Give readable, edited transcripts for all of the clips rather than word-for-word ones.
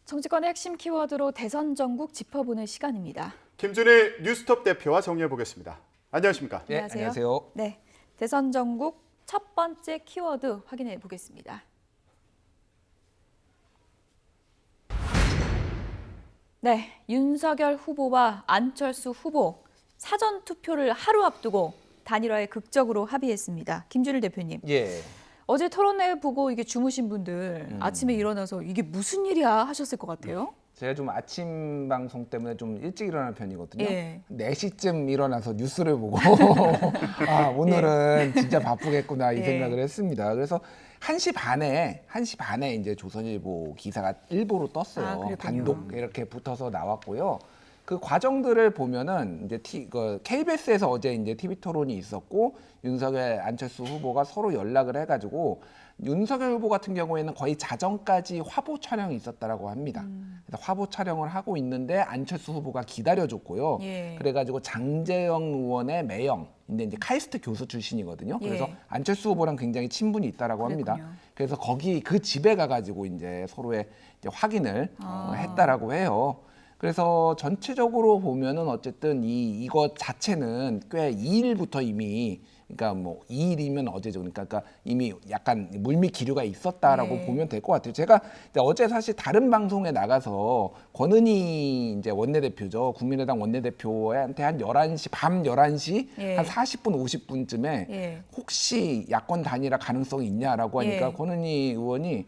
정치권의 핵심 키워드로 대선 전국 짚어보는 시간입니다. 김준일 뉴스톱 대표와 정리해 보겠습니다. 안녕하십니까? 네, 안녕하세요. 네, 대선 전국 첫 번째 키워드 확인해 보겠습니다. 네, 윤석열 후보와 안철수 후보 사전 투표를 하루 앞두고 단일화에 극적으로 합의했습니다. 김준일 대표님. 예. 어제 토론회 보고 이게 주무신 분들 아침에 일어나서 이게 무슨 일이야 하셨을 것 같아요. 제가 좀 아침 방송 때문에 좀 일찍 일어나는 편이거든요. 예. 4시쯤 일어나서 뉴스를 보고 아, 오늘은 진짜 바쁘겠구나 이 예. 생각을 했습니다. 그래서 1시 반에 이제 조선일보 기사가 일보로 떴어요. 아, 그랬군요. 단독 이렇게 붙어서 나왔고요. 그 과정들을 보면은 이제 KBS에서 어제 이제 TV 토론이 있었고 윤석열, 안철수 후보가 서로 연락을 해가지고 윤석열 후보 같은 경우에는 거의 자정까지 화보 촬영이 있었다라고 합니다. 그래서 화보 촬영을 하고 있는데 안철수 후보가 기다려줬고요. 예. 그래가지고 장제영 의원의 매형, 근데 이제 카이스트 교수 출신이거든요. 예. 그래서 안철수 후보랑 굉장히 친분이 있다라고 합니다. 그랬군요. 그래서 거기 그 집에 가가지고 이제 서로의 이제 확인을 했다라고 해요. 그래서 전체적으로 보면은 어쨌든 이거 자체는 꽤 2일부터 이미, 그러니까 뭐 2일이면 어제죠. 그러니까 이미 약간 물밑 기류가 있었다라고 네. 보면 될 것 같아요. 제가 이제 어제 사실 다른 방송에 나가서 권은희 이제 원내대표죠. 국민의당 원내대표한테 한 11시, 밤 11시 예. 한 40분, 50분쯤에 예. 혹시 야권 단일화 가능성이 있냐라고 하니까 예. 권은희 의원이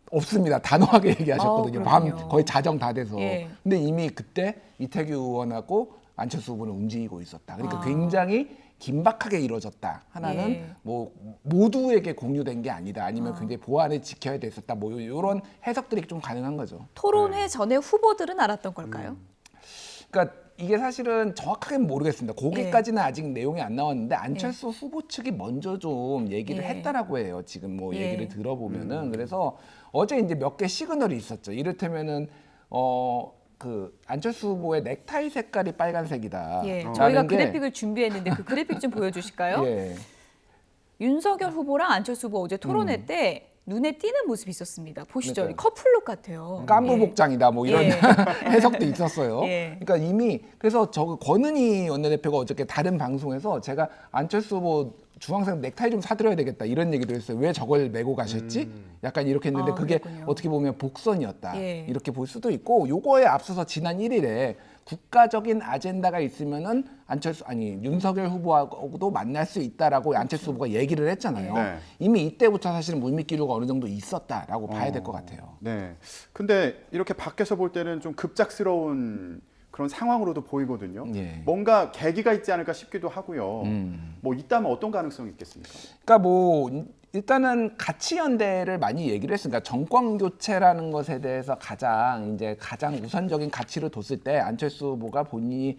없습니다. 단호하게 얘기하셨거든요. 그렇군요. 밤 거의 자정 다 돼서. 예. 근데 이미 그때 이태규 의원하고 안철수 후보는 움직이고 있었다. 그러니까 아. 굉장히 긴박하게 이루어졌다. 하나는 예. 뭐 모두에게 공유된 게 아니다. 아니면 굉장히 보안을 지켜야 됐었다. 뭐 이런 해석들이 좀 가능한 거죠. 토론회 전에 후보들은 알았던 걸까요? 그러니까 이게 사실은 정확하게는 모르겠습니다. 거기까지는 아직 내용이 안 나왔는데 안철수 후보 측이 먼저 좀 얘기를 예. 했다라고 해요. 지금 뭐 예. 얘기를 들어보면은 그래서 어제 이제 몇 개 시그널이 있었죠. 이를테면은 그 안철수 후보의 넥타이 색깔이 빨간색이다. 예. 라는 저희가 게, 그래픽을 준비했는데 그 그래픽 좀 보여주실까요? 예. 윤석열 후보랑 안철수 후보 어제 토론회 때 눈에 띄는 모습이 있었습니다. 보시죠. 이 커플룩 같아요. 깐부 예. 복장이다 뭐 이런 예. 해석도 있었어요. 예. 그러니까 이미 그래서 저 권은희 원내대표가 어저께 다른 방송에서 제가 안철수 후보 주황색 넥타이 좀 사드려야 되겠다 이런 얘기도 했어요. 왜 저걸 메고 가셨지? 약간 이렇게 했는데 아, 그게 그랬군요. 어떻게 보면 복선이었다. 예. 이렇게 볼 수도 있고 요거에 앞서서 지난 1일에 국가적인 아젠다가 있으면은 윤석열 후보하고도 만날 수 있다라고 안철수 후보가 얘기를 했잖아요. 네. 이미 이때부터 사실은 물밑 기류가 어느 정도 있었다라고 봐야 될 것 같아요. 네. 근데 이렇게 밖에서 볼 때는 좀 급작스러운 그런 상황으로도 보이거든요. 예. 뭔가 계기가 있지 않을까 싶기도 하고요. 뭐 있다면 어떤 가능성이 있겠습니까? 그러니까 뭐 일단은 가치 연대를 많이 얘기를 했으니까 정권 교체라는 것에 대해서 가장 우선적인 가치를 뒀을 때 안철수 후보가 본인이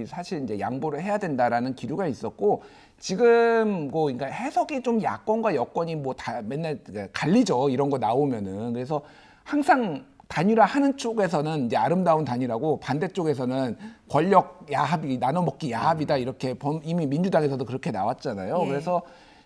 사실 이제 양보를 해야 된다라는 기류가 있었고 지금 뭐 그러니까 해석이 좀 야권과 여권이 뭐 다 맨날 갈리죠. 이런 거 나오면은 그래서 항상 단일화하는 쪽에서는 이제 아름다운 단일화고 반대쪽에서는 권력 야합이 나눠먹기 야합이다 이렇게 이미 민주당에서도 그렇게 나왔잖아요. 예. 그래서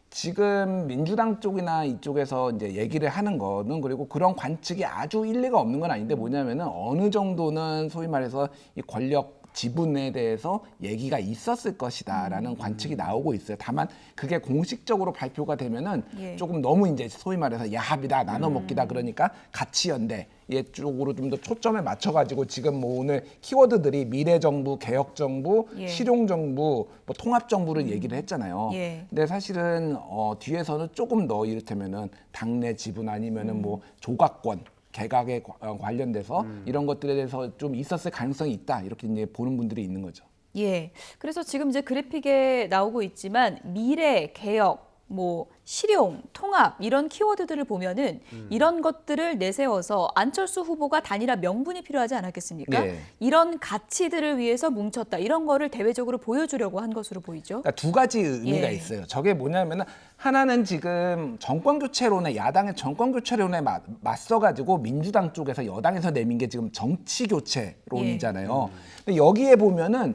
지금 민주당 쪽이나 이쪽에서 이제 얘기를 하는 거는 그리고 그런 관측이 아주 일리가 없는 건 아닌데 뭐냐면은 어느 정도는 소위 말해서 이 권력 지분에 대해서 얘기가 있었을 것이다라는 관측이 나오고 있어요. 다만 그게 공식적으로 발표가 되면은 예. 조금 너무 이제 소위 말해서 야합이다, 나눠먹기다 그러니까 가치연대 이 쪽으로 좀 더 초점을 맞춰가지고 지금 뭐 오늘 키워드들이 미래정부, 개혁정부, 예. 실용정부, 뭐 통합정부를 얘기를 했잖아요. 예. 근데 사실은 뒤에서는 조금 더 이를테면은 당내 지분 아니면은 뭐 조각권 개각에 관련돼서 이런 것들에 대해서 좀 있었을 가능성이 있다 이렇게 이제 보는 분들이 있는 거죠. 예. 그래서 지금 이제 그래픽에 나오고 있지만 미래, 개혁, 뭐 실용, 통합 이런 키워드들을 보면은 이런 것들을 내세워서 안철수 후보가 단일화 명분이 필요하지 않았겠습니까? 예. 이런 가치들을 위해서 뭉쳤다. 이런 거를 대외적으로 보여주려고 한 것으로 보이죠. 그러니까 두 가지 의미가 예. 있어요. 저게 뭐냐면은 하나는 지금 야당의 정권 교체론에 맞서가지고 민주당 쪽에서 여당에서 내민 게 지금 정치 교체론이잖아요. 근데 여기에 보면은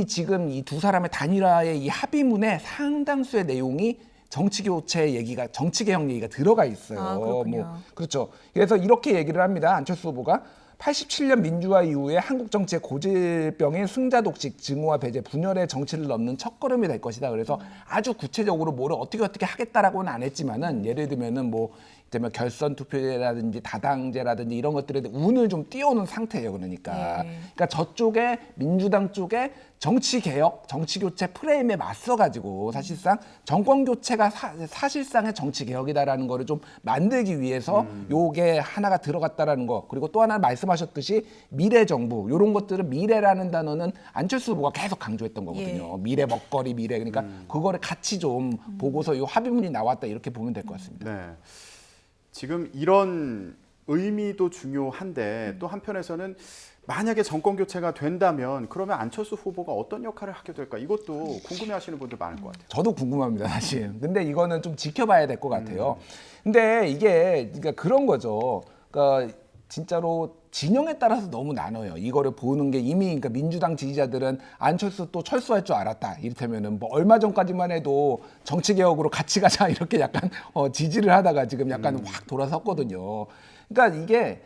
지금 이 두 사람의 단일화의 이 합의문의 상당수의 내용이 정치 교체 얘기가 정치 개혁 얘기가 들어가 있어요. 아, 그렇군요. 그렇죠. 그래서 이렇게 얘기를 합니다. 안철수 후보가 87년 민주화 이후에 한국 정치의 고질병인 승자독식, 증오와 배제, 분열의 정치를 넘는 첫걸음이 될 것이다. 그래서 아주 구체적으로 뭐를 어떻게 하겠다라고는 안 했지만은 예를 들면은 뭐 결선 투표제라든지 다당제라든지 이런 것들에 운을 좀 띄워놓은 상태예요. 그러니까 저쪽에 민주당 쪽에 정치 개혁, 정치 교체 프레임에 맞서가지고 사실상 정권 교체가 사실상의 정치 개혁이다라는 거를 좀 만들기 위해서 요게 하나가 들어갔다라는 거. 그리고 또 하나 말씀하셨듯이 미래 정부 이런 것들은 미래라는 단어는 안철수 후보가 계속 강조했던 거거든요. 미래 먹거리 미래. 그러니까 그거를 같이 좀 보고서 요 합의문이 나왔다 이렇게 보면 될 것 같습니다. 네. 지금 이런 의미도 중요한데 또 한편에서는 만약에 정권 교체가 된다면 그러면 안철수 후보가 어떤 역할을 하게 될까? 이것도 궁금해하시는 분들 많을 것 같아요. 저도 궁금합니다, 사실. 근데 이거는 좀 지켜봐야 될 것 같아요. 근데 이게 그러니까 그런 거죠. 그러니까 진짜로 진영에 따라서 너무 나눠요. 이거를 보는 게 이미 그러니까 민주당 지지자들은 안철수 또 철수할 줄 알았다. 이를테면은 뭐 얼마 전까지만 해도 정치 개혁으로 같이 가자 이렇게 약간 지지를 하다가 지금 약간 확 돌아섰거든요. 그러니까 이게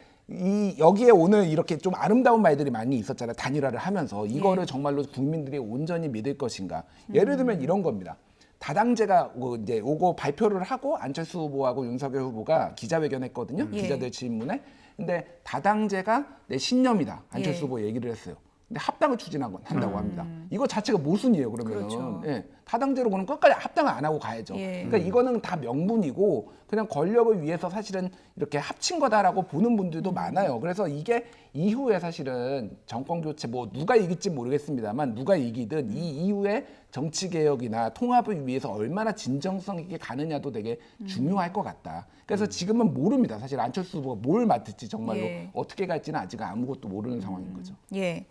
여기에 오늘 이렇게 좀 아름다운 말들이 많이 있었잖아요. 단일화를 하면서 이거를 정말로 국민들이 온전히 믿을 것인가. 예를 들면 이런 겁니다. 다당제가 이제 오고 발표를 하고 안철수 후보하고 윤석열 후보가 기자회견했거든요. 기자들 질문에. 근데 다당제가 내 신념이다. 안철수 후보 얘기를 했어요. 근데 합당을 추진한다고 합니다. 이거 자체가 모순이에요. 그러면 그렇죠. 다당제로 그는 끝까지 합당을 안 하고 가야죠. 그러니까 이거는 다 명분이고 그냥 권력을 위해서 사실은 이렇게 합친 거다라고 보는 분들도 많아요. 그래서 이게 이후에 사실은 정권 교체 뭐 누가 이길지 모르겠습니다만 누가 이기든 이 이후에 정치 개혁이나 통합을 위해서 얼마나 진정성 있게 가느냐도 되게 중요할 것 같다. 그래서 지금은 모릅니다. 사실 안철수 후보가 뭘 맡을지 정말로 어떻게 갈지는 아직 아무것도 모르는 상황인 거죠. 예.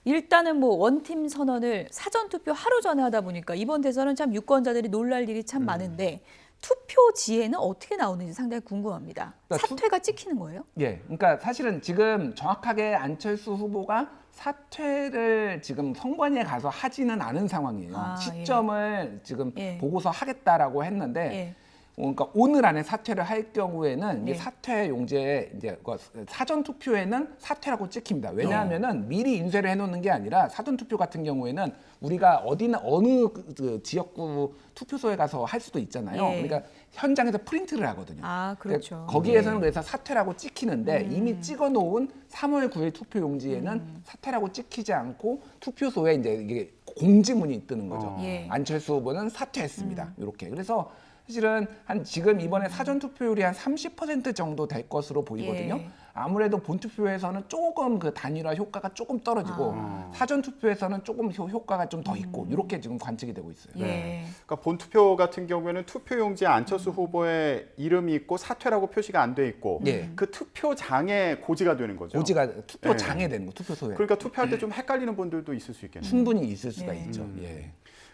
일단은 뭐 원팀 선언을 사전 투표 하루 전에 하다 보니까 이번 대선은 참 유권자들이 놀랄 일이 참 많은데 투표지에는 어떻게 나오는지 상당히 궁금합니다. 그러니까 사퇴가 찍히는 거예요? 예, 그러니까 사실은 지금 정확하게 안철수 후보가 사퇴를 지금 선관위에 가서 하지는 않은 상황이에요. 시점을 지금 보고서 하겠다라고 했는데, 그러니까 오늘 안에 사퇴를 할 경우에는 이 사퇴 용지에 이제 사전 투표에는 사퇴라고 찍힙니다. 왜냐하면은 미리 인쇄를 해놓는 게 아니라 사전 투표 같은 경우에는 우리가 어느 그 지역구 투표소에 가서 할 수도 있잖아요. 그러니까 현장에서 프린트를 하거든요. 아, 그렇죠. 그러니까 거기에서는 그래서 사퇴라고 찍히는데 이미 찍어놓은 3월 9일 투표 용지에는 사퇴라고 찍히지 않고 투표소에 이제 이게 공지문이 뜨는 거죠. 안철수 후보는 사퇴했습니다. 이렇게. 그래서 사실은 지금 이번에 사전 투표율이 한 30% 정도 될 것으로 보이거든요. 아무래도 본 투표에서는 조금 그 단일화 효과가 조금 떨어지고 사전 투표에서는 조금 효과가 좀 더 있고 이렇게 지금 관측이 되고 있어요. 그러니까 본 투표 같은 경우에는 투표용지에 안철수 후보의 이름이 있고 사퇴라고 표시가 안 돼 있고 그 투표장에 고지가 되는 거죠. 고지가 투표장에 되는 거, 투표소에. 그러니까 투표할 때 좀 헷갈리는 분들도 있을 수 있겠네요. 충분히 있을 수가 있죠.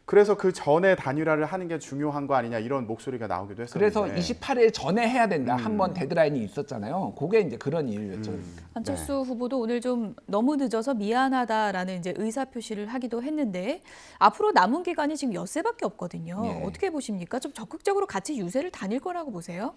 그래서 그 전에 단일화를 하는 게 중요한 거 아니냐 이런 목소리가 나오기도 했었는데. 그래서 28일 전에 해야 된다. 한번 데드라인이 있었잖아요. 그게 이제 그런 이유였죠. 안철수 후보도 오늘 좀 너무 늦어서 미안하다라는 이제 의사 표시를 하기도 했는데 앞으로 남은 기간이 지금 엿새밖에 없거든요. 어떻게 보십니까? 좀 적극적으로 같이 유세를 다닐 거라고 보세요?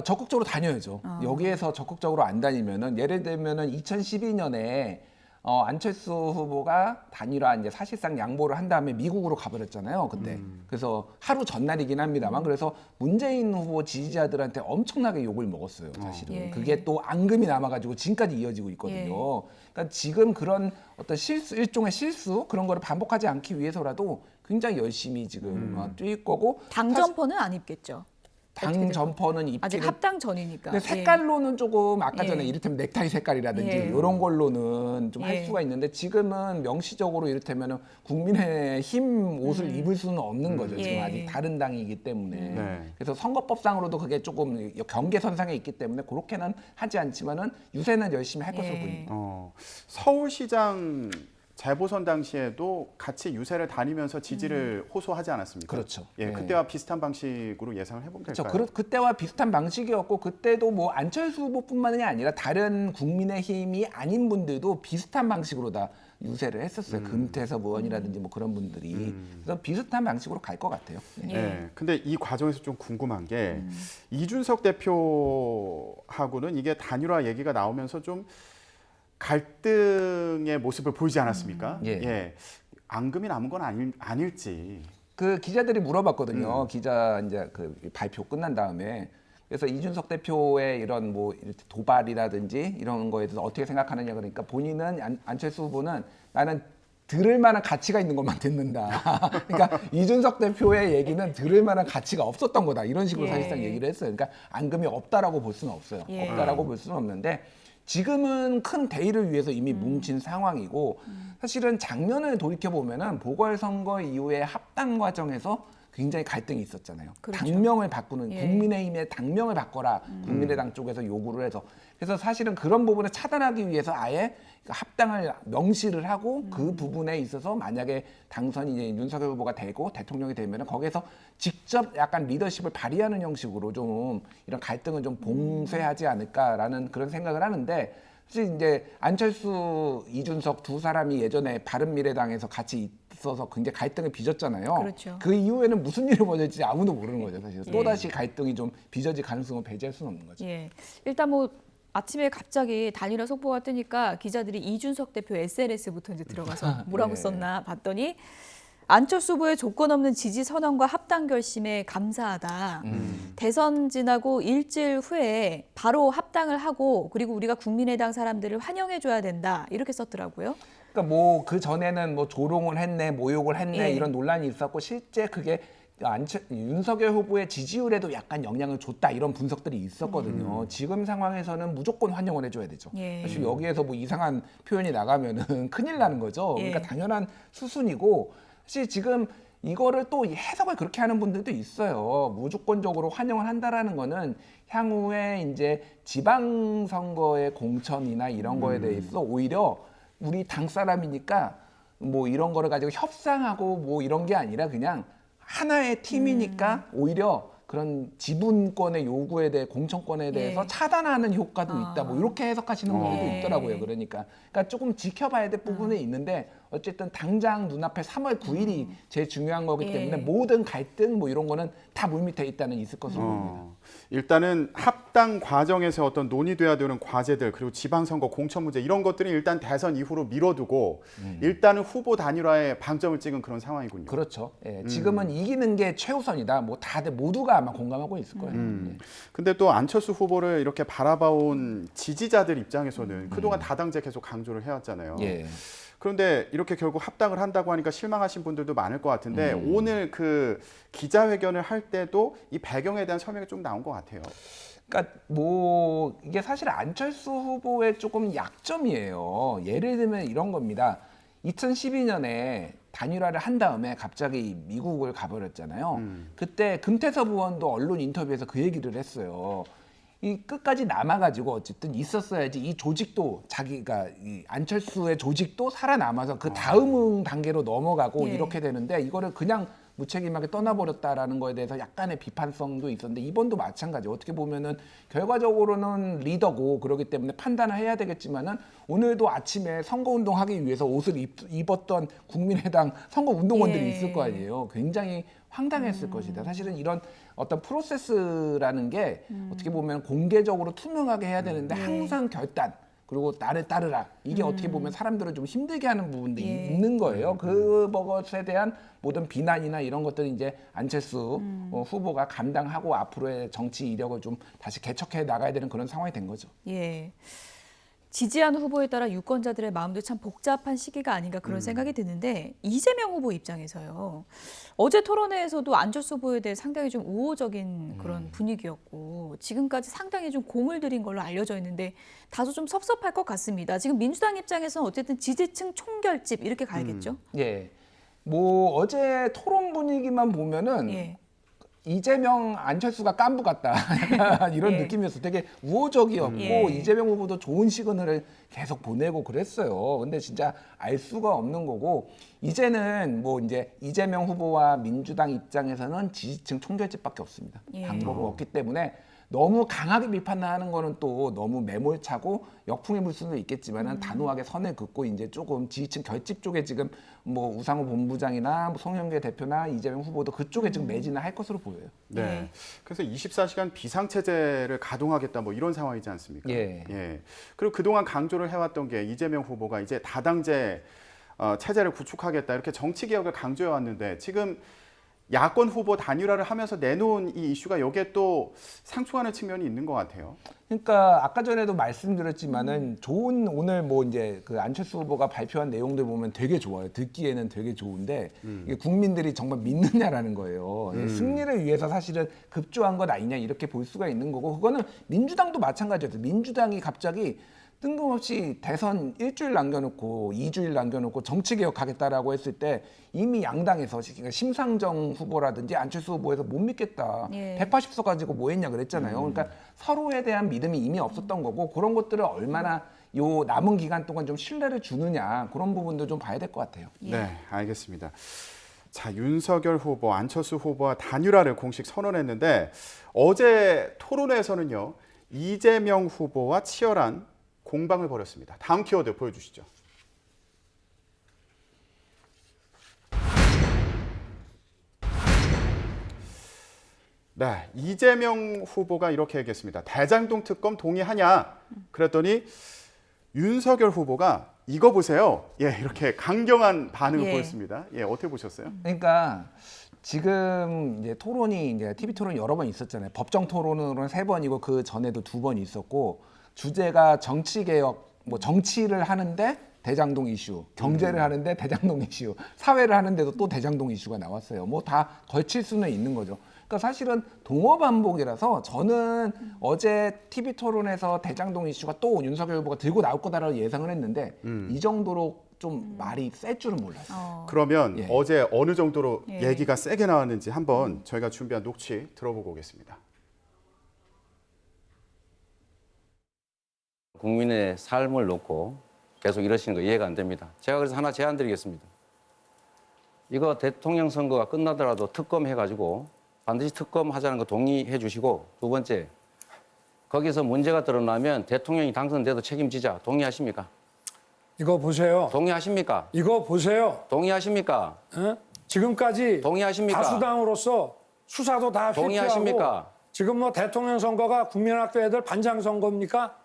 적극적으로 다녀야죠. 여기에서 적극적으로 안 다니면은 예를 들면은 2012년에 안철수 후보가 단일화 이제 사실상 양보를 한 다음에 미국으로 가버렸잖아요. 그때. 그래서 하루 전날이긴 합니다만 그래서 문재인 후보 지지자들한테 엄청나게 욕을 먹었어요. 사실은. 그게 또 앙금이 남아가지고 지금까지 이어지고 있거든요. 그러니까 지금 그런 어떤 일종의 실수 그런 거를 반복하지 않기 위해서라도 굉장히 열심히 지금 뛸 거고. 당 점퍼는 안 입겠죠. 당 점퍼는 입기는 아직 합당 전이니까. 근데 색깔로는 조금 아까 전에 이를테면 넥타이 색깔이라든지 이런 걸로는 좀 할 수가 있는데 지금은 명시적으로 이를테면 국민의힘 옷을 입을 수는 없는 거죠. 지금 아직 다른 당이기 때문에. 그래서 선거법상으로도 그게 조금 경계선상에 있기 때문에 그렇게는 하지 않지만은 유세는 열심히 할 것으로 보입니다. 서울시장 재보선 당시에도 같이 유세를 다니면서 지지를 호소하지 않았습니까? 그렇죠. 그때와 비슷한 방식으로 예상을 해보면 될까요? 그때와 비슷한 방식이었고 그때도 뭐 안철수 후보뿐만이 아니라 다른 국민의힘이 아닌 분들도 비슷한 방식으로 다 유세를 했었어요. 금태섭 의원이라든지 뭐 그런 분들이. 그래서 비슷한 방식으로 갈 것 같아요. 네. 예. 네. 근데 이 과정에서 좀 궁금한 게 이준석 대표하고는 이게 단일화 얘기가 나오면서 좀 갈등의 모습을 보이지 않았습니까? 예. 앙금이 남은 건 아닐지. 그 기자들이 물어봤거든요. 기자 이제 그 발표 끝난 다음에. 그래서 이준석 대표의 이런 뭐 도발이라든지 이런 거에 대해서 어떻게 생각하느냐 그러니까 본인은 안철수 후보는 나는 들을 만한 가치가 있는 것만 듣는다. 그러니까 이준석 대표의 얘기는 들을 만한 가치가 없었던 거다. 이런 식으로 예. 사실상 얘기를 했어요. 그러니까 앙금이 없다라고 볼 수는 없어요. 예. 없다라고 볼 수는 없는데 지금은 큰 대의를 위해서 이미 뭉친 상황이고 사실은 작년을 돌이켜 보면은 보궐선거 이후에 합당 과정에서 굉장히 갈등이 있었잖아요. 그렇죠. 당명을 바꾸는 예. 국민의힘의 당명을 바꿔라 국민의당 쪽에서 요구를 해서 그래서 사실은 그런 부분을 차단하기 위해서 아예 합당을 명시를 하고 그 부분에 있어서 만약에 당선이 이제 윤석열 후보가 되고 대통령이 되면은 거기에서 직접 약간 리더십을 발휘하는 형식으로 좀 이런 갈등을 좀 봉쇄하지 않을까라는 그런 생각을 하는데 사실 이제 안철수, 이준석 두 사람이 예전에 바른미래당에서 같이 있어서 굉장히 갈등을 빚었잖아요. 그렇죠. 그 이후에는 무슨 일이 벌어질지 아무도 모르는 거죠. 사실 예. 또다시 갈등이 좀 빚어질 가능성을 배제할 수는 없는 거죠. 예. 일단 뭐 아침에 갑자기 단일화 속보가 뜨니까 기자들이 이준석 대표 SNS부터 이제 들어가서 뭐라고 예. 썼나 봤더니 안철수 후보의 조건 없는 지지 선언과 합당 결심에 감사하다. 대선 지나고 일주일 후에 바로 합당을 하고 그리고 우리가 국민의당 사람들을 환영해줘야 된다. 이렇게 썼더라고요. 그러니까 뭐 그 전에는 뭐 조롱을 했네, 모욕을 했네 예. 이런 논란이 있었고 실제 그게 윤석열 후보의 지지율에도 약간 영향을 줬다 이런 분석들이 있었거든요. 지금 상황에서는 무조건 환영을 해줘야 되죠. 예. 사실 여기에서 뭐 이상한 표현이 나가면은 큰일 나는 거죠. 예. 그러니까 당연한 수순이고 사실 지금 이거를 또 해석을 그렇게 하는 분들도 있어요. 무조건적으로 환영을 한다라는 거는 향후에 이제 지방선거의 공천이나 이런 거에 대해서 오히려 우리 당 사람이니까 뭐 이런 거를 가지고 협상하고 뭐 이런 게 아니라 그냥 하나의 팀이니까 오히려 그런 지분권의 요구에 대해 공천권에 대해서 예. 차단하는 효과도 있다. 뭐 이렇게 해석하시는 분들도 예. 있더라고요. 그러니까 조금 지켜봐야 될 부분이 있는데 어쨌든 당장 눈앞에 3월 9일이 제일 중요한 거기 예. 때문에 모든 갈등 뭐 이런 거는 다 물밑에 있다는 있을 것으로 보입니다. 일단은 합당 과정에서 어떤 논의돼야 되는 과제들 그리고 지방선거 공천 문제 이런 것들은 일단 대선 이후로 미뤄두고 일단은 후보 단일화에 방점을 찍은 그런 상황이군요. 그렇죠. 예, 지금은 이기는 게 최우선이다. 뭐 다들 모두가 아마 공감하고 있을 거예요. 예. 근데 또 안철수 후보를 이렇게 바라봐온 지지자들 입장에서는 그동안 다당제 계속 강조를 해왔잖아요. 예. 그런데 이렇게 결국 합당을 한다고 하니까 실망하신 분들도 많을 것 같은데 오늘 그 기자회견을 할 때도 이 배경에 대한 설명이 좀 나온 것 같아요. 그러니까 뭐 이게 사실 안철수 후보의 조금 약점이에요. 예를 들면 이런 겁니다. 2012년에 단일화를 한 다음에 갑자기 미국을 가버렸잖아요. 그때 금태섭 의원도 언론 인터뷰에서 그 얘기를 했어요. 이 끝까지 남아가지고 어쨌든 있었어야지 이 조직도 자기가 이 안철수의 조직도 살아남아서 그 다음 단계로 넘어가고 예. 이렇게 되는데 이거를 그냥 무책임하게 떠나버렸다라는 거에 대해서 약간의 비판성도 있었는데 이번도 마찬가지. 어떻게 보면은 결과적으로는 리더고 그러기 때문에 판단을 해야 되겠지만은 오늘도 아침에 선거운동 하기 위해서 옷을 입었던 국민의당 선거운동원들이 예. 있을 거 아니에요. 굉장히 황당했을 것이다. 사실은 이런 어떤 프로세스라는 게 어떻게 보면 공개적으로 투명하게 해야 되는데 항상 결단 그리고 나를 따르라 이게 어떻게 보면 사람들을 좀 힘들게 하는 부분도 예. 있는 거예요. 그것에 대한 모든 비난이나 이런 것들은 이제 안철수 후보가 감당하고 앞으로의 정치 이력을 좀 다시 개척해 나가야 되는 그런 상황이 된 거죠. 예. 지지하는 후보에 따라 유권자들의 마음도 참 복잡한 시기가 아닌가 그런 생각이 드는데 이재명 후보 입장에서요. 어제 토론회에서도 안철수 후보에 대해 상당히 좀 우호적인 그런 분위기였고 지금까지 상당히 좀 공을 들인 걸로 알려져 있는데 다소 좀 섭섭할 것 같습니다. 지금 민주당 입장에서는 어쨌든 지지층 총결집 이렇게 가야겠죠? 예. 뭐 어제 토론 분위기만 보면은 예. 이재명, 안철수가 깐부 같다 약간 이런 예. 느낌이었어. 되게 우호적이었고 예. 이재명 후보도 좋은 시그널을 계속 보내고 그랬어요. 근데 진짜 알 수가 없는 거고 이제는 뭐 이제 이재명 후보와 민주당 입장에서는 지지층 총결집밖에 없습니다. 예. 방법이 없기 때문에 너무 강하게 비판하는 거는 또 너무 매몰차고 역풍이 불 수는 있겠지만은 단호하게 선을 긋고 이제 조금 지지층 결집 쪽에 지금 뭐 우상호 본부장이나 뭐 송영길 대표나 이재명 후보도 그쪽에 지금 매진을 할 것으로 보여요. 네. 네. 그래서 24시간 비상체제를 가동하겠다 뭐 이런 상황이지 않습니까? 예. 그리고 그동안 강조를 해왔던 게 이재명 후보가 이제 다당제 체제를 구축하겠다 이렇게 정치 개혁을 강조해 왔는데 지금 야권 후보 단일화를 하면서 내놓은 이 이슈가 여기에 또 상충하는 측면이 있는 것 같아요. 그러니까 아까 전에도 말씀드렸지만은 좋은 오늘 뭐 이제 그 안철수 후보가 발표한 내용들 보면 되게 좋아요. 듣기에는 되게 좋은데 이게 국민들이 정말 믿느냐라는 거예요. 승리를 위해서 사실은 급조한 것 아니냐 이렇게 볼 수가 있는 거고 그거는 민주당도 마찬가지였어요. 민주당이 갑자기 뜬금없이 대선 일주일 남겨놓고 2주일 남겨놓고 정치개혁하겠다라고 했을 때 이미 양당에서 그러니까 심상정 후보라든지 안철수 후보에서 못 믿겠다. 예. 180석 가지고 뭐 했냐 그랬잖아요. 그러니까 서로에 대한 믿음이 이미 없었던 거고 그런 것들을 얼마나 요 남은 기간 동안 좀 신뢰를 주느냐 그런 부분도 좀 봐야 될 것 같아요. 예. 네, 알겠습니다. 자, 윤석열 후보, 안철수 후보와 단일화를 공식 선언했는데 어제 토론회에서는요. 이재명 후보와 치열한 공방을 벌였습니다. 다음 키워드 보여주시죠. 네, 이재명 후보가 이렇게 얘기했습니다. 대장동 특검 동의하냐? 그랬더니 윤석열 후보가 이거 보세요. 예, 이렇게 강경한 반응을 예. 보였습니다. 예, 어떻게 보셨어요? 그러니까 지금 이제 토론이 이제 TV 토론 여러 번 있었잖아요. 법정 토론으로는 3번이고 그 전에도 2번 있었고 주제가 정치 개혁, 뭐 정치를 하는데 대장동 이슈, 경제를 하는데 대장동 이슈, 사회를 하는데도 또 대장동 이슈가 나왔어요. 뭐 다 걸칠 수는 있는 거죠. 그러니까 사실은 동어 반복이라서 저는 어제 TV 토론에서 대장동 이슈가 또 윤석열 후보가 들고 나올 거다라고 예상을 했는데 이 정도로 좀 말이 셀 줄은 몰랐어요. 그러면 예. 어제 어느 정도로 예. 얘기가 세게 나왔는지 한번 저희가 준비한 녹취 들어보고 오겠습니다. 국민의 삶을 놓고 계속 이러시는 거 이해가 안 됩니다. 제가 그래서 하나 제안 드리겠습니다. 이거 대통령 선거가 끝나더라도 특검 해가지고 반드시 특검 하자는 거 동의해 주시고 두 번째, 거기서 문제가 드러나면 대통령이 당선돼도 책임지자. 동의하십니까? 이거 보세요. 동의하십니까? 이거 보세요. 동의하십니까? 어? 지금까지 동의하십니까? 다수당으로서 수사도 다 회피하고 동의하십니까? 지금 뭐 대통령 선거가 국민학교 애들 반장 선거입니까?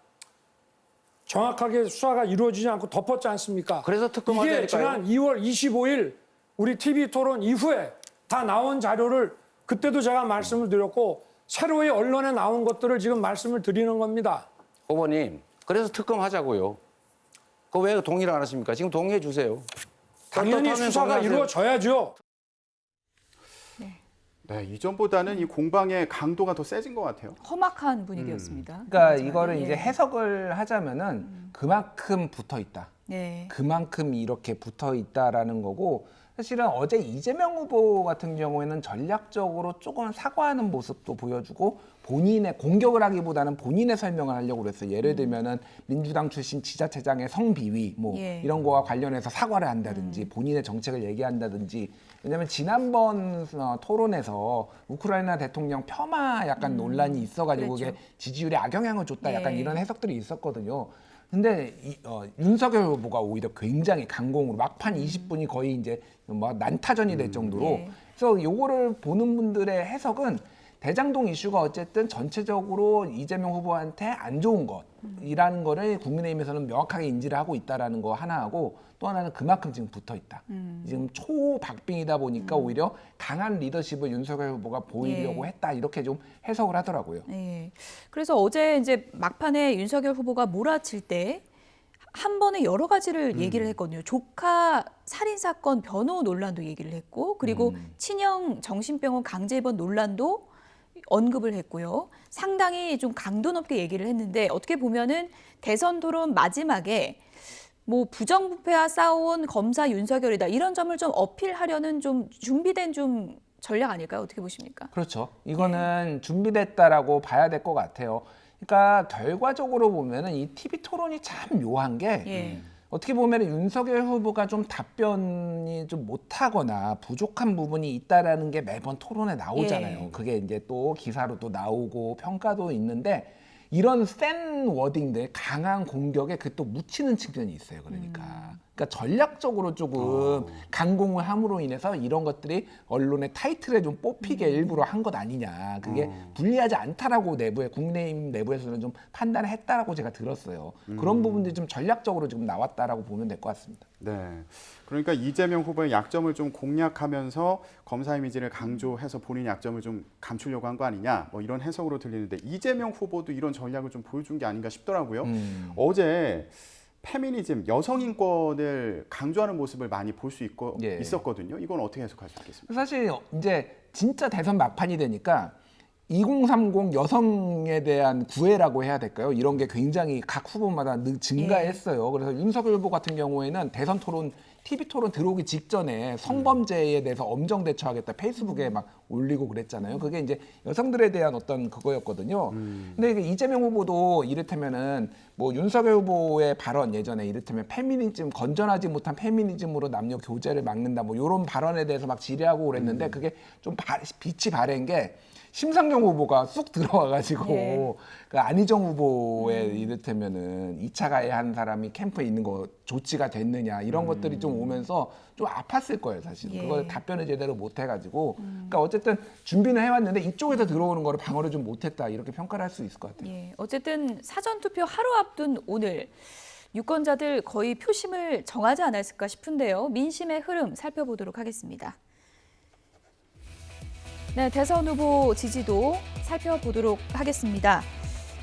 정확하게 수사가 이루어지지 않고 덮었지 않습니까? 그래서 특검 이게 하자니까요. 지난 2월 25일 우리 TV 토론 이후에 다 나온 자료를 그때도 제가 말씀을 드렸고 새로이 언론에 나온 것들을 지금 말씀을 드리는 겁니다. 후보님, 그래서 특검 하자고요. 그거 왜 동의를 안 하십니까? 지금 동의해 주세요. 당연히 떳떳하면 수사가 동의하세요. 이루어져야죠. 네, 이전보다는 이 공방의 강도가 더 세진 것 같아요. 험악한 분위기였습니다. 그러니까 맞아요. 이거를 예. 이제 해석을 하자면은 그만큼 붙어 있다. 네. 그만큼 이렇게 붙어 있다라는 거고 사실은 어제 이재명 후보 같은 경우에는 전략적으로 조금 사과하는 모습도 보여주고 본인의 공격을 하기보다는 본인의 설명을 하려고 그랬어요. 예를 들면은 민주당 출신 지자체장의 성비위 뭐 예. 이런 거와 관련해서 사과를 한다든지 본인의 정책을 얘기한다든지 왜냐하면 지난번 토론에서 우크라이나 대통령 폄하 약간 논란이 있어가지고 그랬죠. 그게 지지율에 악영향을 줬다 약간 예. 이런 해석들이 있었거든요. 근데 윤석열 후보가 오히려 굉장히 강공으로 막판 20분이 거의 이제 뭐 난타전이 될 정도로 예. 그래서 요거를 보는 분들의 해석은 대장동 이슈가 어쨌든 전체적으로 이재명 후보한테 안 좋은 것이라는 거를 국민의힘에서는 명확하게 인지를 하고 있다라는 거 하나 하고 또 하나는 그만큼 지금 붙어 있다. 지금 초박빙이다 보니까 오히려 강한 리더십을 윤석열 후보가 보이려고 예. 했다 이렇게 좀 해석을 하더라고요. 네. 그래서 어제 이제 막판에 윤석열 후보가 몰아칠 때 한 번에 여러 가지를 얘기를 했거든요. 조카 살인 사건 변호 논란도 얘기를 했고, 그리고 친형 정신병원 강제 입원 논란도 언급을 했고요. 상당히 좀 강도 높게 얘기를 했는데 어떻게 보면은 대선 토론 마지막에 뭐 부정부패와 싸워온 검사 윤석열이다 이런 점을 좀 어필하려는 좀 준비된 좀 전략 아닐까요? 어떻게 보십니까? 그렇죠. 이거는 준비됐다라고 봐야 될 것 같아요. 그러니까 결과적으로 보면은 이 TV 토론이 참 묘한 게 예. 어떻게 보면 윤석열 후보가 좀 답변이 좀 못하거나 부족한 부분이 있다라는 게 매번 토론에 나오잖아요. 예. 그게 이제 또 기사로도 나오고 평가도 있는데 이런 센 워딩들, 강한 공격에 그 또 묻히는 측면이 있어요. 그러니까 전략적으로 조금 강공을 함으로 인해서 이런 것들이 언론의 타이틀에 좀 뽑히게 일부러 한 것 아니냐. 그게 불리하지 않다라고 국내임 내부에서는 좀 판단을 했다라고 제가 들었어요. 그런 부분들이 좀 전략적으로 지금 나왔다라고 보면 될 것 같습니다. 네. 그러니까 이재명 후보의 약점을 좀 공략하면서 검사 이미지를 강조해서 본인 약점을 좀 감추려고 한 거 아니냐, 뭐 이런 해석으로 들리는데 이재명 후보도 이런 전략을 좀 보여준 게 아닌가 싶더라고요. 어제 페미니즘, 여성 인권을 강조하는 모습을 많이 볼 수 예. 있었거든요. 이건 어떻게 해석할 수 있겠습니까? 사실 이제 진짜 대선 막판이 되니까 2030 여성에 대한 구애라고 해야 될까요? 이런 게 굉장히 각 후보마다 증가했어요. 그래서 윤석열 후보 같은 경우에는 대선 토론, TV 토론 들어오기 직전에 성범죄에 대해서 엄정 대처하겠다 페이스북에 막 올리고 그랬잖아요. 그게 이제 여성들에 대한 어떤 그거였거든요. 근데 이게 이재명 후보도 이를테면은 뭐 윤석열 후보의 발언 예전에 이를테면 페미니즘, 건전하지 못한 페미니즘으로 남녀 교제를 막는다 뭐 이런 발언에 대해서 막 지뢰하고 그랬는데 그게 좀 빛이 바랜 게 심상정 후보가 쑥 들어와가지고 예. 그 안희정 후보의 이를테면은 2차 가해한 사람이 캠프에 있는 거 조치가 됐느냐 이런 것들이 좀 오면서 좀 아팠을 거예요 사실. 예. 그걸 답변을 제대로 못 해가지고 그러니까 어쨌든 준비는 해왔는데 이쪽에서 들어오는 거를 방어를 좀 못했다 이렇게 평가를 할 수 있을 것 같아요. 예, 어쨌든 사전 투표 하루 앞둔 오늘 유권자들 거의 표심을 정하지 않았을까 싶은데요. 민심의 흐름 살펴보도록 하겠습니다. 네, 대선 후보 지지도 살펴보도록 하겠습니다.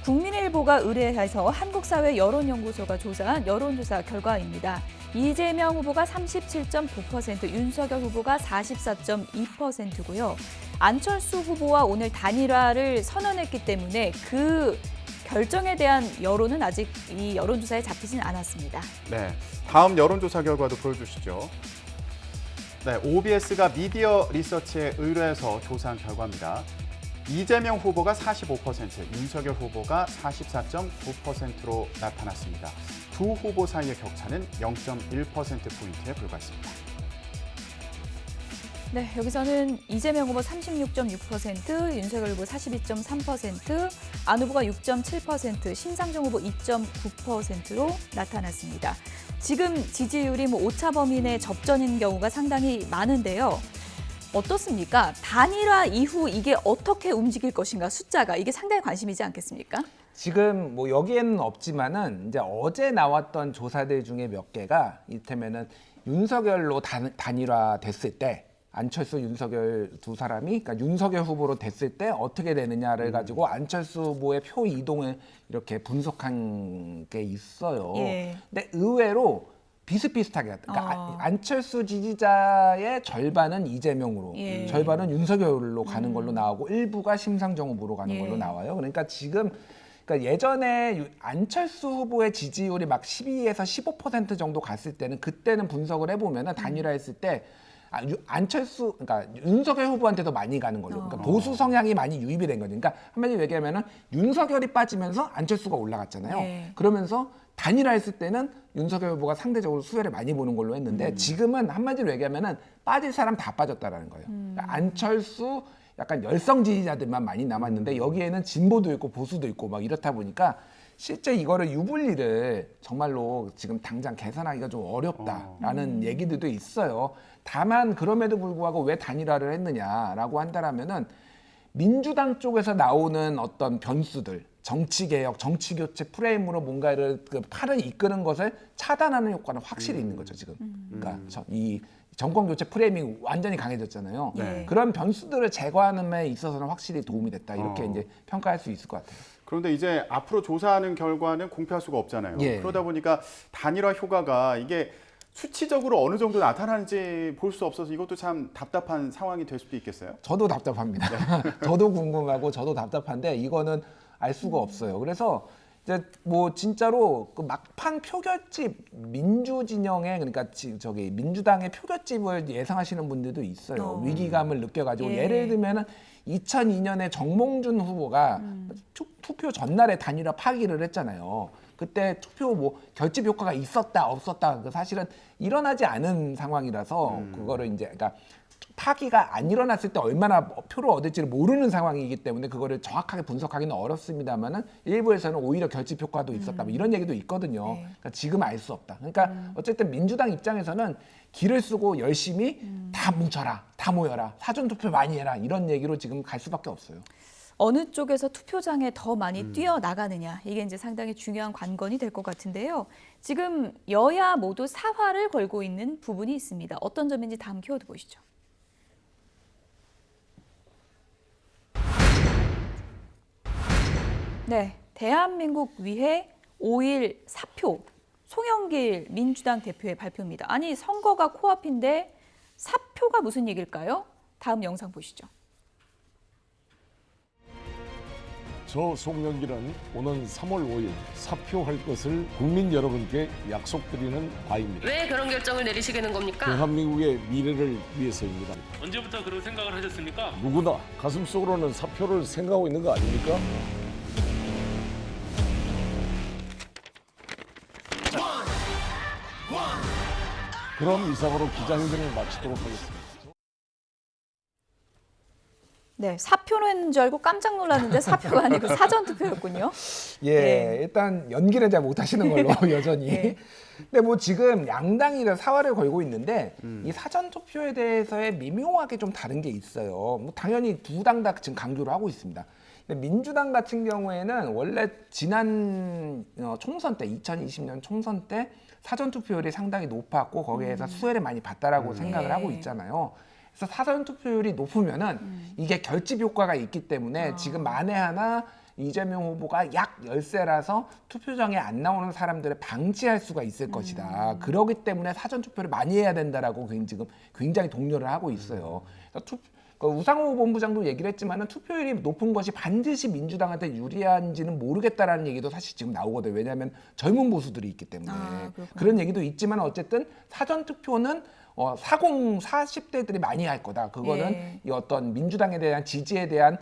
국민일보가 의뢰해서 한국사회 여론연구소가 조사한 여론조사 결과입니다. 이재명 후보가 37.9%, 윤석열 후보가 44.2%고요. 안철수 후보와 오늘 단일화를 선언했기 때문에 그 결정에 대한 여론은 아직 이 여론조사에 잡히진 않았습니다. 네. 다음 여론조사 결과도 보여주시죠. 네, OBS가 미디어 리서치에 의뢰해서 조사한 결과입니다. 이재명 후보가 45%, 윤석열 후보가 44.9%로 나타났습니다. 두 후보 사이의 격차는 0.1%포인트에 불과했습니다. 네, 여기서는 이재명 후보 36.6%, 윤석열 후보 42.3%, 안 후보가 6.7%, 심상정 후보 2.9%로 나타났습니다. 지금 지지율이 오차 범위 내 접전인 경우가 상당히 많은데요. 어떻습니까? 단일화 이후 이게 어떻게 움직일 것인가 숫자가 이게 상당히 관심이지 않겠습니까? 지금 뭐 여기에는 없지만은 이제 어제 나왔던 조사들 중에 몇 개가 이를테면은 윤석열로 단일화 됐을 때 안철수, 윤석열 두 사람이 그러니까 윤석열 후보로 됐을 때 어떻게 되느냐를 가지고 안철수 후보의 표 이동을 이렇게 분석한 게 있어요. 예. 근데 의외로 비슷비슷하게 그러니까 안철수 지지자의 절반은 이재명으로, 예. 절반은 윤석열로 가는 걸로 나오고 일부가 심상정 후보로 가는 예. 걸로 나와요. 그러니까 지금 그러니까 예전에 안철수 후보의 지지율이 막 12에서 15% 정도 갔을 때는 그때는 분석을 해보면은 단일화했을 때 안철수 그러니까 윤석열 후보한테도 많이 가는 걸로. 그러니까 보수 성향이 많이 유입이 된 거죠. 그러니까 한마디로 얘기하면은 윤석열이 빠지면서 안철수가 올라갔잖아요. 네. 그러면서 단일화했을 때는 윤석열 후보가 상대적으로 수혜를 많이 보는 걸로 했는데 지금은 한마디로 얘기하면은 빠질 사람 다 빠졌다라는 거예요. 그러니까 안철수 약간 열성 지지자들만 많이 남았는데 여기에는 진보도 있고 보수도 있고 막 이렇다 보니까 실제 이거를 유불리를 정말로 지금 당장 계산하기가 좀 어렵다라는 얘기들도 있어요. 다만 그럼에도 불구하고 왜 단일화를 했느냐라고 한다라면은 민주당 쪽에서 나오는 어떤 변수들, 정치개혁, 정치교체 프레임으로 뭔가를 그 팔을 이끄는 것을 차단하는 효과는 확실히 있는 거죠 지금. 그러니까 이 정권교체 프레임이 완전히 강해졌잖아요. 네. 그런 변수들을 제거하는 데 있어서는 확실히 도움이 됐다 이렇게 이제 평가할 수 있을 것 같아요. 그런데 이제 앞으로 조사하는 결과는 공표할 수가 없잖아요. 예. 그러다 보니까 단일화 효과가 이게 수치적으로 어느 정도 나타나는지 볼 수 없어서 이것도 참 답답한 상황이 될 수도 있겠어요. 저도 답답합니다. 저도 궁금하고 저도 답답한데 이거는 알 수가 없어요. 그래서 이제 뭐 진짜로 그 막판 표결집 민주진영의 그러니까 저기 민주당의 표결집을 예상하시는 분들도 있어요. 위기감을 느껴가지고 예. 예를 들면은 2002년에 정몽준 후보가 투표 전날에 단일화 파기를 했잖아요. 그때 투표 뭐 결집 효과가 있었다 없었다 그 사실은 일어나지 않은 상황이라서 그거를 이제 그러니까 파기가 안 일어났을 때 얼마나 표를 얻을지를 모르는 상황이기 때문에 그거를 정확하게 분석하기는 어렵습니다만은 일부에서는 오히려 결집 효과도 있었다 뭐 이런 얘기도 있거든요. 네. 그러니까 지금 알 수 없다. 그러니까 어쨌든 민주당 입장에서는 길을 쓰고 열심히 다 뭉쳐라, 다 모여라, 사전 투표 많이 해라 이런 얘기로 지금 갈 수밖에 없어요. 어느 쪽에서 투표장에 더 많이 뛰어나가느냐 이게 이제 상당히 중요한 관건이 될 것 같은데요. 지금 여야 모두 사활을 걸고 있는 부분이 있습니다. 어떤 점인지 다음 키워드 보시죠. 네, 대한민국 위해 5일 사표. 송영길 민주당 대표의 발표입니다. 아니 선거가 코앞인데 사표가 무슨 얘기일까요? 다음 영상 보시죠. 저 송영길은 오는 3월 5일 사표할 것을 국민 여러분께 약속드리는 바입니다. 왜 그런 결정을 내리시게 된 겁니까? 대한민국의 미래를 위해서입니다. 언제부터 그런 생각을 하셨습니까? 누구나 가슴속으로는 사표를 생각하고 있는 거 아닙니까? 그럼 이상으로 기자회견을 마치도록 하겠습니다. 네, 사표는 줄 알고 깜짝 놀랐는데 사표가 아니고 사전 투표였군요. 예, 네. 일단 연기는 잘 못하시는 걸로 여전히. 네. 근데 뭐 지금 양당이 다 사활을 걸고 있는데 이 사전 투표에 대해서의 미묘하게 좀 다른 게 있어요. 뭐 당연히 두 당 다 지금 강조를 하고 있습니다. 근데 민주당 같은 경우에는 원래 지난 총선 때 2020년 총선 때 사전 투표율이 상당히 높았고 거기에서 수혜를 많이 봤다라고 생각을 네. 하고 있잖아요. 그래서 사전 투표율이 높으면은 이게 결집 효과가 있기 때문에 지금 만에 하나 이재명 후보가 약 열세라서 투표장에 안 나오는 사람들을 방지할 수가 있을 것이다. 그러기 때문에 사전 투표를 많이 해야 된다라고 지금 굉장히 독려를 하고 있어요. 그래서 우상호 본부장도 얘기를 했지만은 투표율이 높은 것이 반드시 민주당한테 유리한지는 모르겠다라는 얘기도 사실 지금 나오거든요. 왜냐하면 젊은 보수들이 있기 때문에 그런 얘기도 있지만 어쨌든 사전 투표는 40대들이 많이 할 거다. 그거는 이 어떤 민주당에 대한 지지에 대한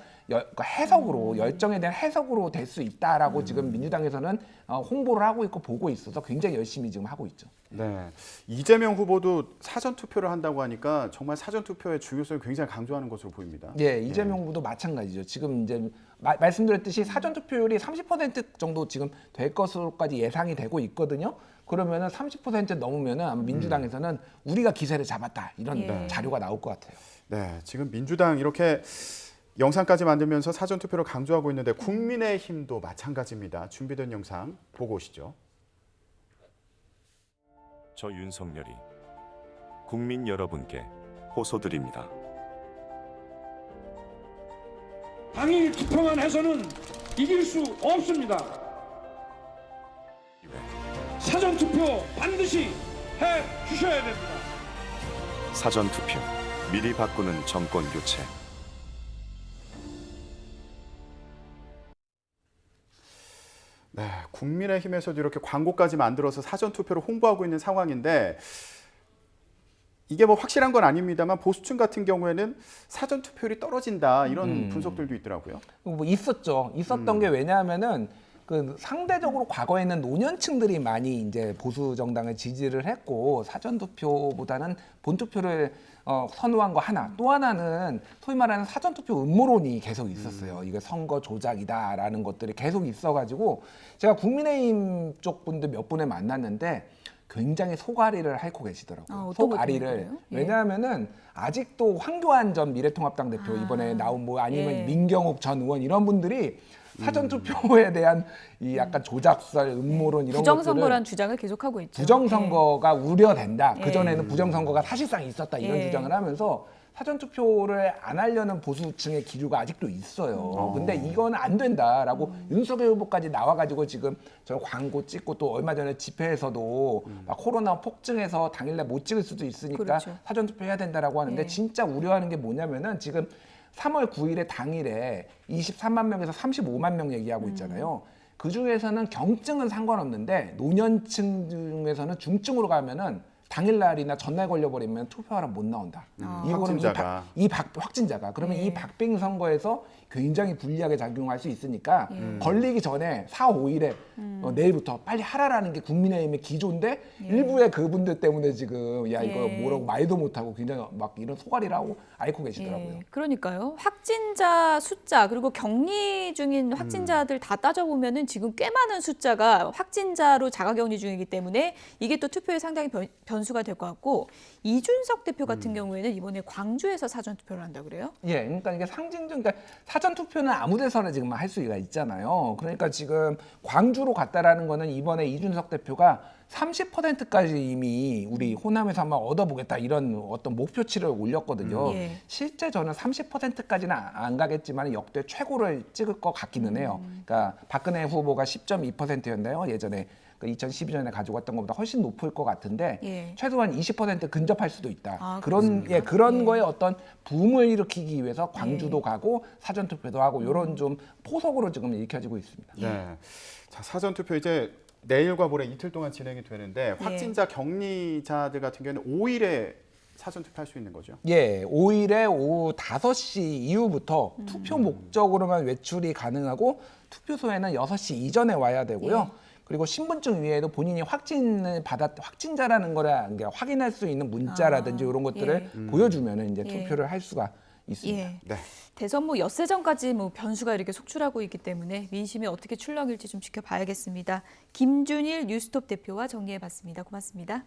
해석으로 열정에 대한 해석으로 될 수 있다라고 지금 민주당에서는 홍보를 하고 있고 보고 있어서 굉장히 열심히 지금 하고 있죠. 네, 이재명 후보도 사전 투표를 한다고 하니까 정말 사전 투표의 중요성을 굉장히 강조하는 것으로 보입니다. 예, 이재명 후보도 마찬가지죠. 지금 이제 말씀드렸듯이 사전 투표율이 30% 정도 지금 될 것으로까지 예상이 되고 있거든요. 그러면은 30% 넘으면은 아마 민주당에서는 우리가 기세를 잡았다 이런 자료가 나올 것 같아요. 네, 지금 민주당 이렇게 영상까지 만들면서 사전 투표를 강조하고 있는데 국민의힘도 마찬가지입니다. 준비된 영상 보고 오시죠. 저 윤석열이 국민 여러분께 호소드립니다. 당일 투표만 해서는 이길 수 없습니다. 사전 투표 반드시 해 주셔야 됩니다. 사전 투표, 미리 바꾸는 정권 교체. 네, 국민의힘에서도 이렇게 광고까지 만들어서 사전 투표를 홍보하고 있는 상황인데 이게 뭐 확실한 건 아닙니다만 보수층 같은 경우에는 사전 투표율이 떨어진다 이런 분석들도 있더라고요. 뭐 있었던 게 왜냐하면은 그 상대적으로 과거에는 노년층들이 많이 이제 보수 정당을 지지를 했고 사전 투표보다는 본 투표를 선호한 거 하나. 또 하나는 소위 말하는 사전 투표 음모론이 계속 있었어요. 이게 선거 조작이다라는 것들이 계속 있어가지고 제가 국민의힘 쪽 분들 몇 분을 만났는데 굉장히 속앓이를 앓고 계시더라고요. 어떤 속앓이를. 거예요? 예. 왜냐하면은 아직도 황교안 전 미래통합당 대표 이번에 나온 뭐 아니면 민경욱 전 의원 이런 분들이 사전 투표에 대한 이 약간 조작설, 음모론 이런 부정선거란 것들을 주장을 계속하고 있죠. 부정선거가 우려된다. 그전에는 부정선거가 사실상 있었다 이런 주장을 하면서 사전 투표를 안 하려는 보수층의 기류가 아직도 있어요. 근데 이건 안 된다라고 윤석열 후보까지 나와가지고 지금 저 광고 찍고 또 얼마 전에 집회에서도 막 코로나 폭증해서 당일날 못 찍을 수도 있으니까 그렇죠. 사전 투표해야 된다라고 하는데 진짜 우려하는 게 뭐냐면은 지금 3월 9일에 당일에 23만 명에서 35만 명 얘기하고 있잖아요. 그 중에서는 경증은 상관없는데 노년층 중에서는 중증으로 가면은 당일날이나 전날 걸려버리면 투표하러 못 나온다. 확진자가. 확진자가. 그러면 예. 이 박빙 선거에서 굉장히 불리하게 작용할 수 있으니까 걸리기 전에 4, 5일에 내일부터 빨리 하라라는 게 국민의힘의 기조인데 일부의 그분들 때문에 지금 야 이거 예. 뭐라고 말도 못하고 굉장히 막 이런 소가리를 하고 앓고 계시더라고요. 예, 그러니까요. 확진자 숫자 그리고 격리 중인 확진자들 다 따져보면은 지금 꽤 많은 숫자가 확진자로 자가격리 중이기 때문에 이게 또 투표에 상당히 변수가 될 것 같고 이준석 대표 같은 경우에는 이번에 광주에서 사전 투표를 한다 그래요? 예, 그러니까 이게 상징적, 그러니까 사전 투표는 아무 데서나 지금 할 수가 있잖아요. 그러니까 지금 광주로 갔다라는 거는 이번에 이준석 대표가 30%까지 이미 우리 호남에서 한번 얻어보겠다 이런 어떤 목표치를 올렸거든요. 예. 실제 저는 30%까지는 안 가겠지만 역대 최고를 찍을 것 같기는 해요. 그러니까 박근혜 후보가 10.2%였나요? 예전에. 2012년에 가지고 왔던 것보다 훨씬 높을 것 같은데 예. 최소한 20% 근접할 수도 있다. 아, 그런 예. 거에 어떤 붐을 일으키기 위해서 광주도 가고 사전 투표도 하고 이런 좀 포석으로 지금 읽혀지고 있습니다. 네. 자, 사전 투표 이제 내일과 모레 이틀 동안 진행이 되는데 확진자 격리자들 같은 경우는 5일에 사전 투표할 수 있는 거죠. 예, 5일에 오후 5시 이후부터 투표 목적으로만 외출이 가능하고 투표소에는 6시 이전에 와야 되고요. 그리고 신분증 위에도 본인이 확진자라는 거를 확인할 수 있는 문자라든지 이런 것들을 보여주면 이제 투표를 할 수가 있습니다. 예. 네. 대선 뭐 엿새 전까지 뭐 변수가 이렇게 속출하고 있기 때문에 민심이 어떻게 출렁일지 좀 지켜봐야겠습니다. 김준일 뉴스톱 대표와 정리해봤습니다. 고맙습니다.